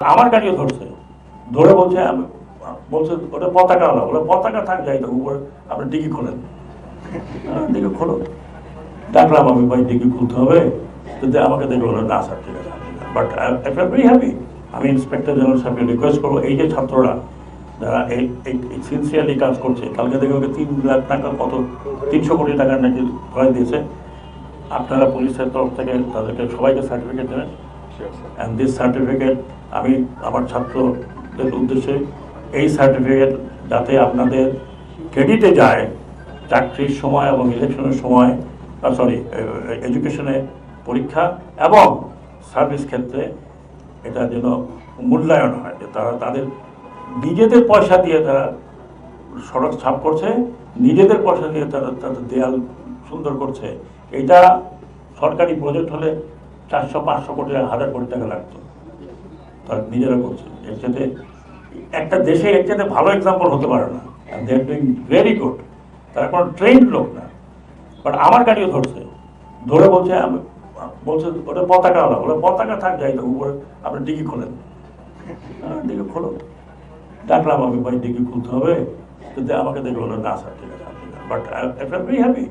আমার গাড়িও ধরছে, ধরে বলছে বলছে ওটা পতাকা হলো, বলে পতাকা থাক যাই তো উপরে আপনি ডিগি খোলেন। ডিগি খোলো, ডাকলাম আমি, ভাই ডিগি খুলতে হবে, কিন্তু আমাকে দেখে বললো না স্যার ঠিক আছে। But I feel very happy. আমি ইন্সপেক্টর জেনারেল সাহেবকে রিকোয়েস্ট করবো, এই যে ছাত্ররা যারা এই সিনসিয়ারলি কাজ করছে, কালকে দেখে ওকে 3 লাখ টাকা কত 300 কোটি টাকার নাকি ভয় দিয়েছে, আপনারা পুলিশের তরফ থেকে তাদেরকে সবাইকে সার্টিফিকেট দেবেন। অ্যান্ড দিস সার্টিফিকেট আমি আমার ছাত্রদের উদ্দেশ্যে, এই সার্টিফিকেট যাতে আপনাদের ক্রেডিটে যায় চাকরির সময় এবং ইলেকশনের সময়, সরি এডুকেশনে, পরীক্ষা এবং সার্ভিস ক্ষেত্রে, এটা যেন মূল্যায়ন হয় যে তারা তাদের নিজেদের পয়সা দিয়ে তারা সড়ক ছাপ করছে, নিজেদের পয়সা দিয়ে তারা তাদের দেয়াল সুন্দর করছে। এটা সরকারি প্রজেক্ট হলে 400-500 কোটি 1000 কোটি টাকা লাগতো, তারা নিজেরা করছে। এর সাথে একটা দেশে এর সাথে ভালো এক্সাম্পল হতে পারে না। দে আর ডুইং ভেরি গুড। তারা কোনো ট্রেন্ড লোক না। বাট আমার গাড়িও ধরছে, ধরে বলছে বলছে ওটা পতাকা হলো, বলে পতাকা থাক যাই তো উপরে আপনি ডিগি খোলেন। ডিগি খোলো, ডাকলাম আমি, ভাই ডিগি খুলতে হবে, কিন্তু আমাকে দেখে বললো না স্যার ঠিক আছে। But I feel very happy.